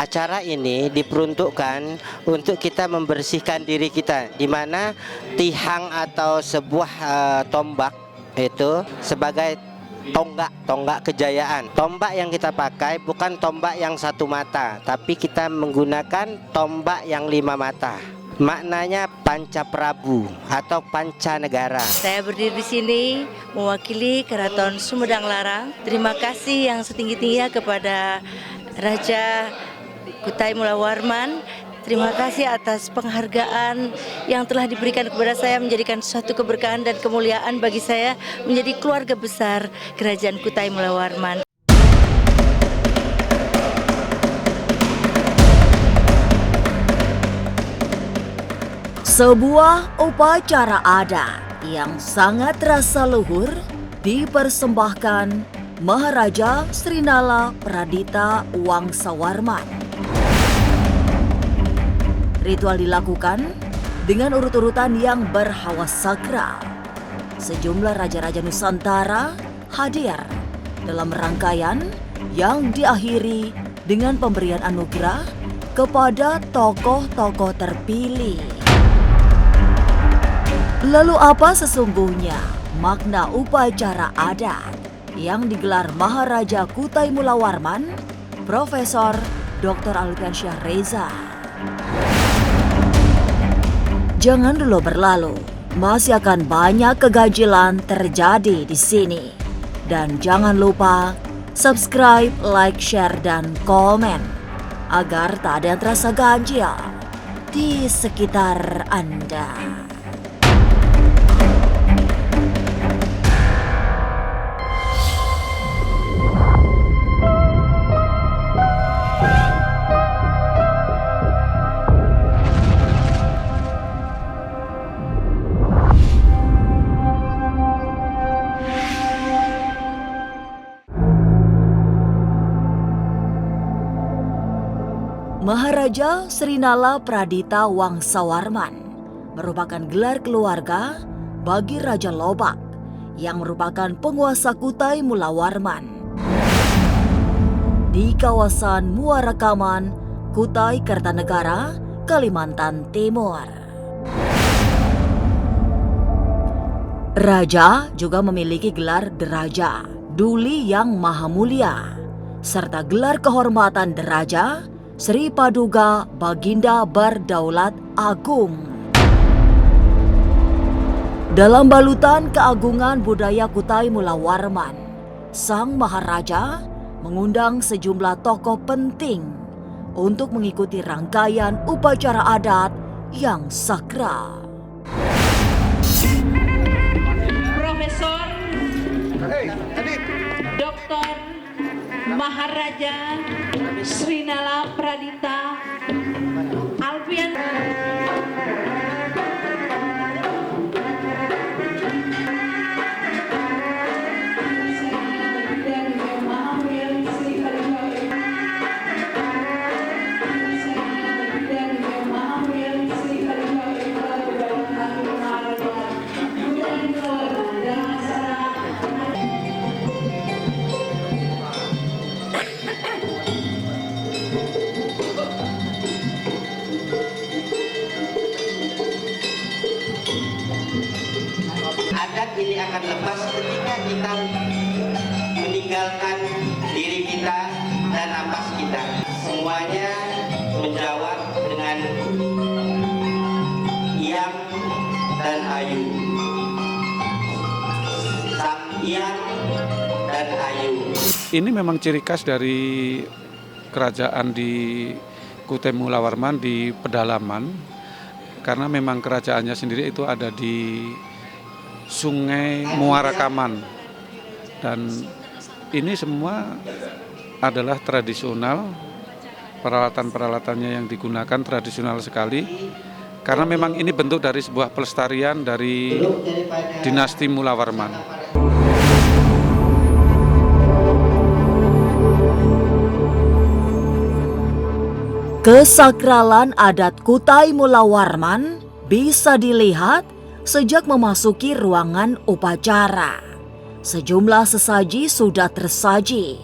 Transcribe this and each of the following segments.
acara ini diperuntukkan untuk kita membersihkan diri kita, di mana tihang atau sebuah tombak itu sebagai tonggak kejayaan. Tombak yang kita pakai bukan tombak yang satu mata, tapi kita menggunakan tombak yang 5 mata. Maknanya Panca Prabu atau Panca Negara. Saya berdiri di sini mewakili Keraton Sumedang Larang. Terima kasih yang setinggi-tingginya kepada Raja Kutai Mulawarman. Terima kasih atas penghargaan yang telah diberikan kepada saya, menjadikan suatu keberkahan dan kemuliaan bagi saya menjadi keluarga besar Kerajaan Kutai Mulawarman. Sebuah upacara adat yang sangat terasa luhur dipersembahkan Maharaja Srinala Pradita Wangsawarman. Ritual dilakukan dengan urut-urutan yang berhawa sakral. Sejumlah raja-raja Nusantara hadir dalam rangkaian yang diakhiri dengan pemberian anugerah kepada tokoh-tokoh terpilih. Lalu apa sesungguhnya makna upacara adat yang digelar Maharaja Kutai Mulawarman, Profesor Dr. Alfiansyah Reza? Jangan dulu berlalu, masih akan banyak keganjilan terjadi di sini. Dan jangan lupa subscribe, like, share, dan komen agar tak ada yang terasa ganjil di sekitar Anda. Maharaja Srinala Pradita Wangsawarman merupakan gelar keluarga bagi Raja Lobak yang merupakan penguasa Kutai Mulawarman. Di kawasan Muarakaman, Kutai Kertanegara, Kalimantan Timur. Raja juga memiliki gelar Deraja, Duli yang Maha Mulia, serta gelar kehormatan Deraja Sri Paduka Baginda Berdaulat Agung. Dalam balutan keagungan budaya Kutai Mulawarman, Sang Maharaja mengundang sejumlah tokoh penting untuk mengikuti rangkaian upacara adat yang sakral. Profesor Dr. Maharaja Srinala Pradita Alfian. Adat ini akan lepas ketika kita meninggalkan diri kita dan napas kita. Semuanya menjawab dengan Yang dan Ayu. Sang Yang dan Ayu. Ini memang ciri khas dari kerajaan di Kutai Mulawarman di pedalaman, karena memang kerajaannya sendiri itu ada di Sungai Muarakaman, dan ini semua adalah tradisional. Peralatan-peralatannya yang digunakan tradisional sekali, karena memang ini bentuk dari sebuah pelestarian dari dinasti Mulawarman. Kesakralan adat Kutai Mulawarman bisa dilihat sejak memasuki ruangan upacara. Sejumlah sesaji sudah tersaji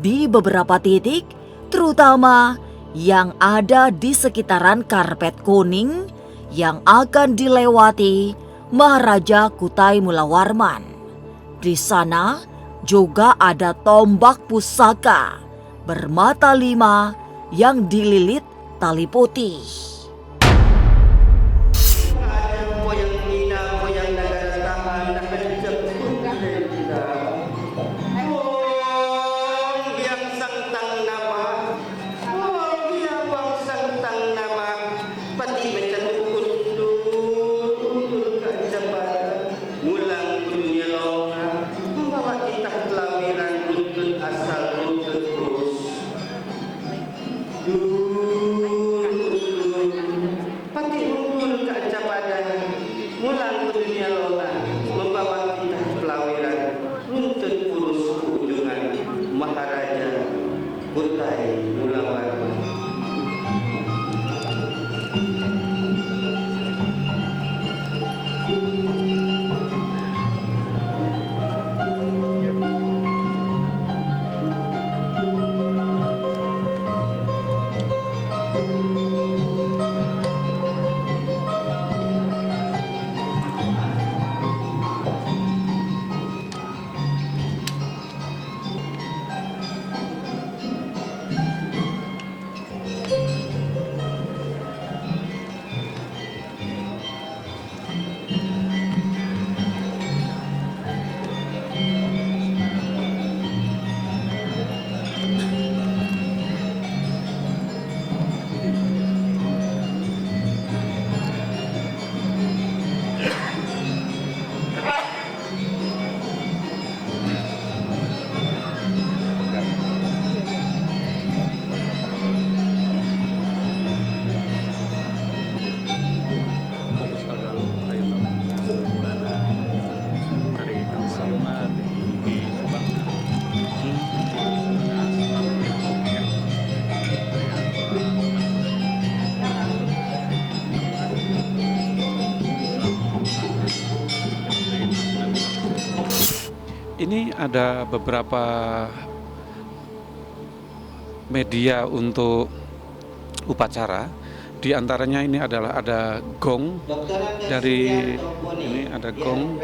di beberapa titik, terutama yang ada di sekitaran karpet kuning yang akan dilewati Maharaja Kutai Mulawarman. Di sana juga ada tombak pusaka bermata 5 yang dililit tali putih. Mulang ke dunia lona, membawa kita pelawiran, runtut purus keujungan Maharaja Kutai Mulawarman. Ini ada beberapa media untuk upacara. Di antaranya ini adalah ada gong dari ini ada gong.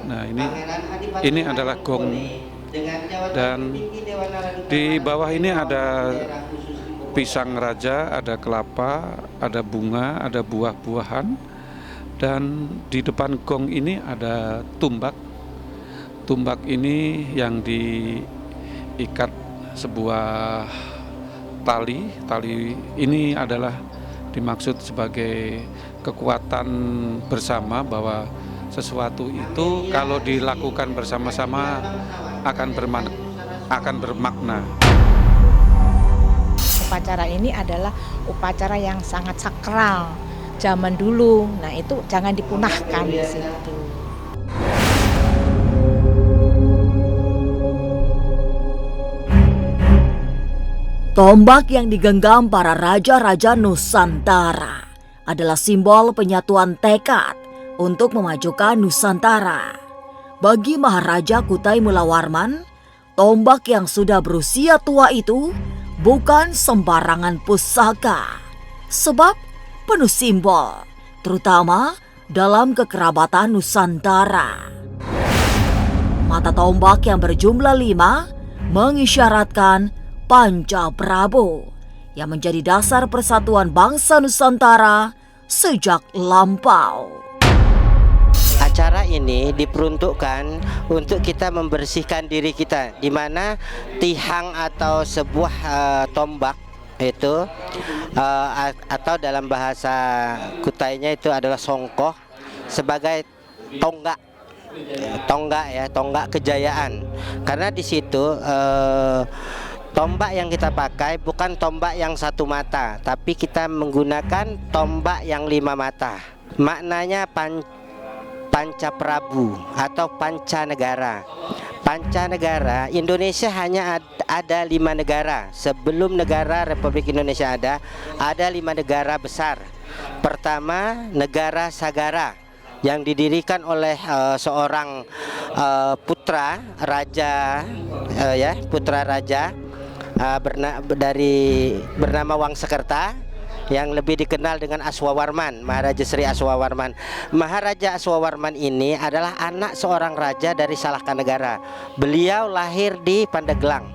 Nah, ini adalah gong dan di bawah ini ada pisang raja, ada kelapa, ada bunga, ada buah-buahan, dan di depan gong ini ada tumbak. Tumbak ini yang diikat sebuah tali. Tali ini adalah dimaksud sebagai kekuatan bersama, bahwa sesuatu itu kalau dilakukan bersama-sama akan bermakna. Upacara ini adalah upacara yang sangat sakral zaman dulu. Nah, itu jangan dipunahkan di situ. Tombak yang digenggam para raja-raja Nusantara adalah simbol penyatuan tekad untuk memajukan Nusantara. Bagi Maharaja Kutai Mulawarman, tombak yang sudah berusia tua itu bukan sembarangan pusaka, sebab penuh simbol, terutama dalam kekerabatan Nusantara. Mata tombak yang berjumlah 5 mengisyaratkan Panca Prabu yang menjadi dasar persatuan bangsa Nusantara sejak lampau. Acara ini diperuntukkan untuk kita membersihkan diri kita, di mana tihang atau sebuah tombak itu atau dalam bahasa Kutainya itu adalah songkoh, sebagai tonggak kejayaan. Karena di situ tombak yang kita pakai bukan tombak yang satu mata, tapi kita menggunakan tombak yang 5 mata. Maknanya Panca Prabu atau Panca Negara. Panca Negara, Indonesia hanya ada 5 negara. Sebelum negara Republik Indonesia ada 5 negara besar. Pertama, negara Sagara yang didirikan oleh seorang putra raja, putra raja bernama Wangsakerta, yang lebih dikenal dengan Aswawarman, Maharaja Sri Aswawarman. Maharaja Aswawarman ini adalah anak seorang raja dari Salahkanegara. Beliau lahir di Pandeglang,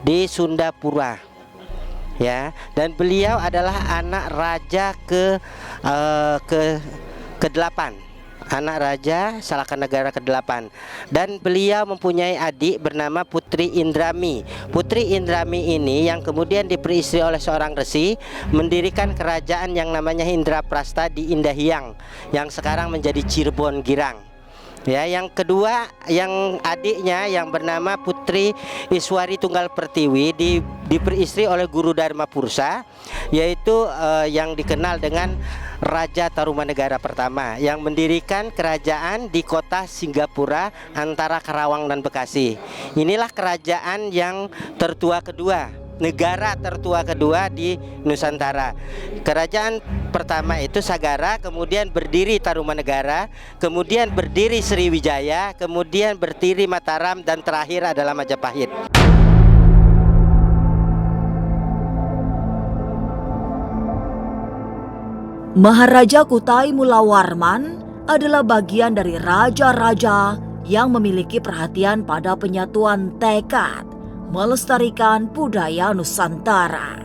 di Sundapura. Ya, dan beliau adalah anak raja ke-8. Anak raja Salahkanegara ke-8, dan beliau mempunyai adik bernama Putri Indrami. Putri Indrami ini yang kemudian diperistri oleh seorang resi, mendirikan kerajaan yang namanya Indraprasta di Indahiang, yang sekarang menjadi Cirebon Girang. Ya, yang kedua, yang adiknya yang bernama Putri Iswari Tunggal Pertiwi diperistri oleh Guru Dharma Pursa, yaitu yang dikenal dengan Raja Tarumanegara pertama, yang mendirikan kerajaan di kota Singgapura antara Karawang dan Bekasi. Inilah kerajaan yang tertua kedua, negara tertua kedua di Nusantara. Kerajaan pertama itu Sagara, kemudian berdiri Tarumanegara, kemudian berdiri Sriwijaya, kemudian berdiri Mataram, dan terakhir adalah Majapahit. Maharaja Kutai Mulawarman adalah bagian dari raja-raja yang memiliki perhatian pada penyatuan tekad melestarikan budaya Nusantara.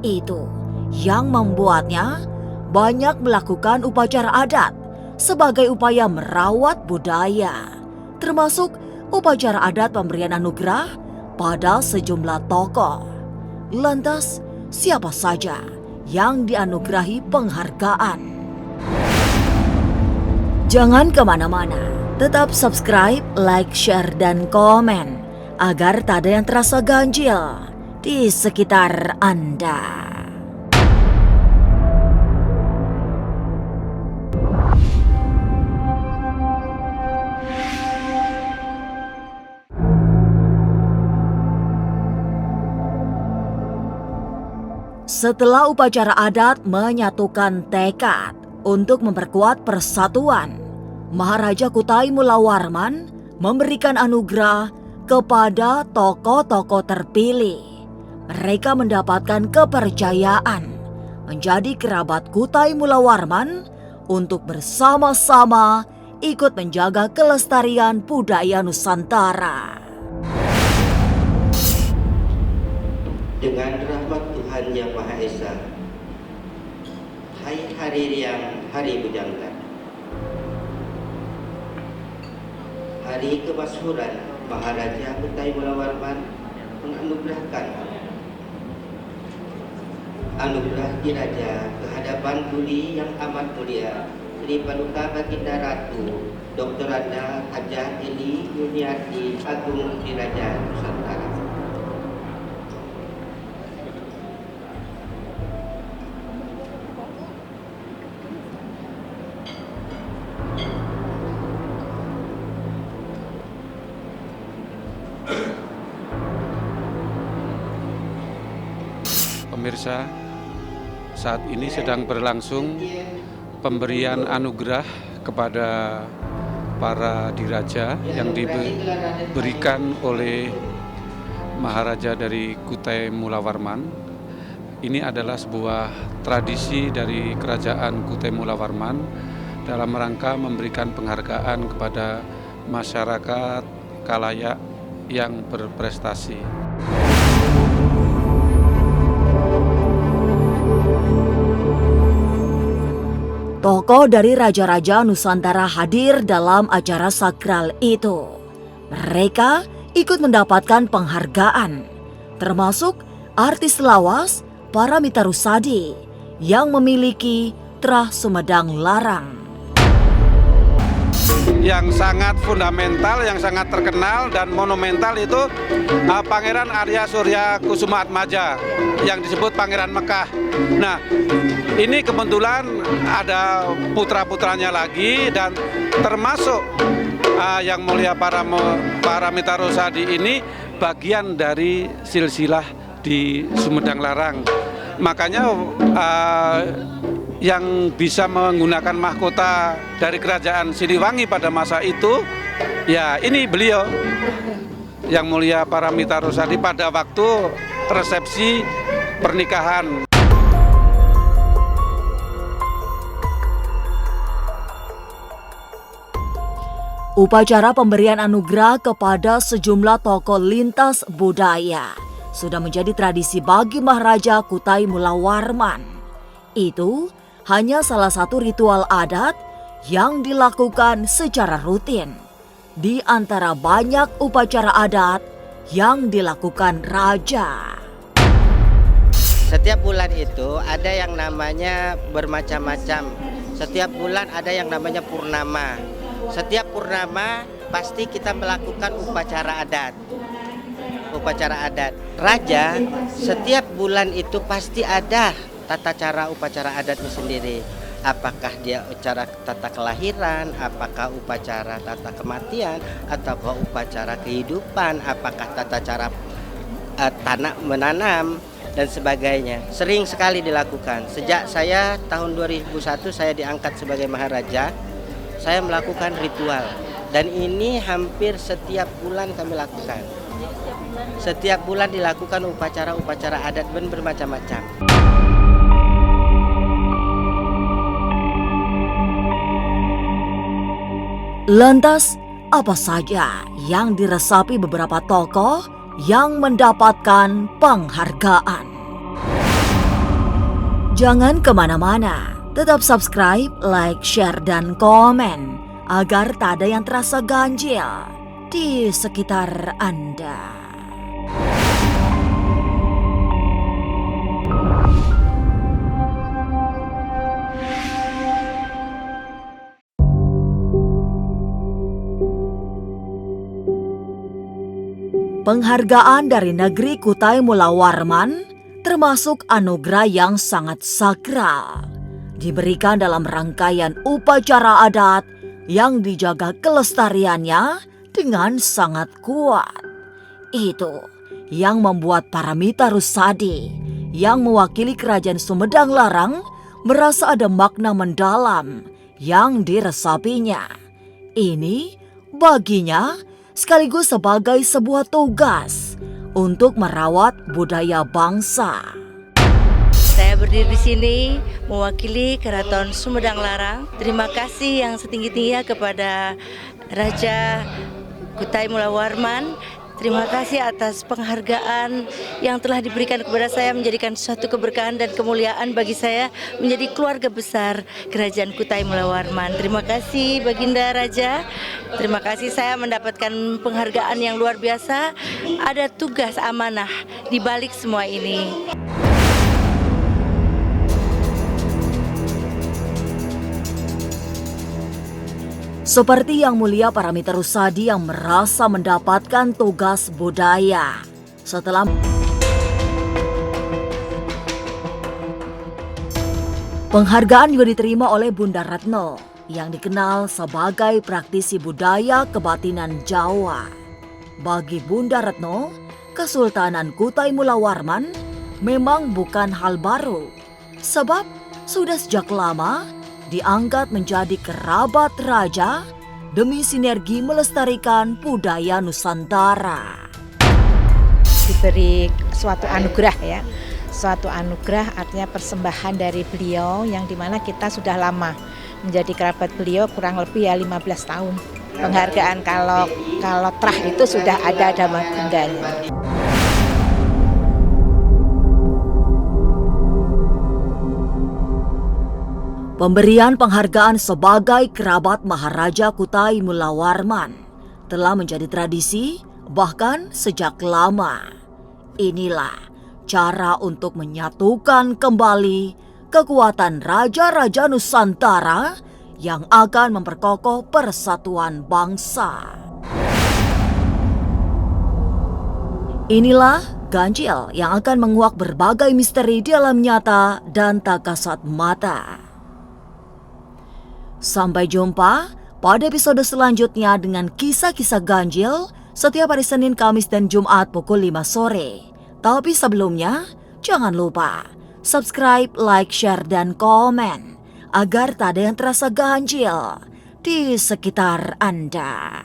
Itu yang membuatnya banyak melakukan upacara adat sebagai upaya merawat budaya, termasuk upacara adat pemberian anugerah pada sejumlah tokoh. Lantas, siapa saja yang dianugerahi penghargaan? Jangan kemana-mana, tetap subscribe, like, share, dan komen agar tak ada yang terasa ganjil di sekitar Anda. Setelah upacara adat menyatukan tekad untuk memperkuat persatuan, Maharaja Kutai Mulawarman memberikan anugerah kepada tokoh-tokoh terpilih. Mereka mendapatkan kepercayaan menjadi kerabat Kutai Mulawarman untuk bersama-sama ikut menjaga kelestarian budaya Nusantara. Dengan rahmat Tuhan Yang Maha Esa, hai hari yang hari bujangga, hari kemasyhuran Maharaja Kutai Mulawarman menganugerahkan anugerah diraja kehadapan Budi yang amat mulia Sri Paduka Baginda Ratu Dr. Anda Hajah Eli Yuniarti Agung Diraja Nusantara. Pemirsa, saat ini sedang berlangsung pemberian anugerah kepada para diraja yang diberikan oleh Maharaja dari Kutai Mulawarman. Ini adalah sebuah tradisi dari Kerajaan Kutai Mulawarman dalam rangka memberikan penghargaan kepada masyarakat khalayak yang berprestasi. Tokoh dari raja-raja Nusantara hadir dalam acara sakral itu. Mereka ikut mendapatkan penghargaan, termasuk artis lawas Paramita Rusady yang memiliki Trah Sumedang Larang. Yang sangat fundamental, yang sangat terkenal dan monumental itu Pangeran Arya Surya Kusuma Atmaja yang disebut Pangeran Mekah. Nah, ini kebetulan ada putra-putranya lagi, dan termasuk yang mulia Paramita Rusady ini bagian dari silsilah di Sumedang Larang. Makanya yang bisa menggunakan mahkota dari kerajaan Siliwangi pada masa itu, ya ini beliau yang mulia Paramita Rusady pada waktu resepsi pernikahan. Upacara pemberian anugerah kepada sejumlah tokoh lintas budaya sudah menjadi tradisi bagi Maharaja Kutai Mulawarman. Itu hanya salah satu ritual adat yang dilakukan secara rutin di antara banyak upacara adat yang dilakukan raja. Setiap bulan itu ada yang namanya bermacam-macam. Setiap bulan ada yang namanya purnama. Setiap purnama pasti kita melakukan upacara adat. Upacara adat. Raja setiap bulan itu pasti ada tata cara upacara adatnya sendiri. Apakah dia upacara tata kelahiran, apakah upacara tata kematian, ataukah upacara kehidupan, apakah tata cara tanam menanam dan sebagainya. Sering sekali dilakukan. Sejak saya tahun 2001 saya diangkat sebagai Maharaja, saya melakukan ritual dan ini hampir setiap bulan kami lakukan. Setiap bulan dilakukan upacara-upacara adat bermacam-macam. Lantas, apa saja yang diresapi beberapa tokoh yang mendapatkan penghargaan? Jangan kemana-mana. Tetap subscribe, like, share, dan komen agar tak ada yang terasa ganjil di sekitar Anda. Penghargaan dari negeri Kutai Mulawarman termasuk anugerah yang sangat sakral. Diberikan dalam rangkaian upacara adat yang dijaga kelestariannya dengan sangat kuat. Itu yang membuat Paramita Rusadi yang mewakili Kerajaan Sumedang Larang merasa ada makna mendalam yang diresapinya. Ini baginya sekaligus sebagai sebuah tugas untuk merawat budaya bangsa. Saya berdiri di sini mewakili Keraton Sumedang Larang. Terima kasih yang setinggi-tingginya kepada Raja Kutai Mulawarman. Terima kasih atas penghargaan yang telah diberikan kepada saya, menjadikan suatu keberkahan dan kemuliaan bagi saya menjadi keluarga besar Kerajaan Kutai Mulawarman. Terima kasih Baginda Raja. Terima kasih saya mendapatkan penghargaan yang luar biasa. Ada tugas amanah di balik semua ini. Seperti Yang Mulia Paramita Rusadi yang merasa mendapatkan tugas budaya setelah penghargaan juga diterima oleh Bunda Retno yang dikenal sebagai praktisi budaya kebatinan Jawa. Bagi Bunda Retno, Kesultanan Kutai Mulawarman memang bukan hal baru, sebab sudah sejak lama diangkat menjadi kerabat raja demi sinergi melestarikan budaya Nusantara. Diberi suatu anugerah ya, suatu anugerah artinya persembahan dari beliau yang dimana kita sudah lama menjadi kerabat beliau, kurang lebih ya 15 tahun. Penghargaan kalau trah itu sudah ada Magundanya. Pemberian penghargaan sebagai kerabat Maharaja Kutai Mulawarman telah menjadi tradisi bahkan sejak lama. Inilah cara untuk menyatukan kembali kekuatan raja-raja Nusantara yang akan memperkokoh persatuan bangsa. Inilah ganjil yang akan menguak berbagai misteri di alam nyata dan tak kasat mata. Sampai jumpa pada episode selanjutnya dengan kisah-kisah ganjil setiap hari Senin, Kamis, dan Jumat pukul 5 sore. Tapi sebelumnya, jangan lupa subscribe, like, share, dan komen agar tak ada yang terasa ganjil di sekitar Anda.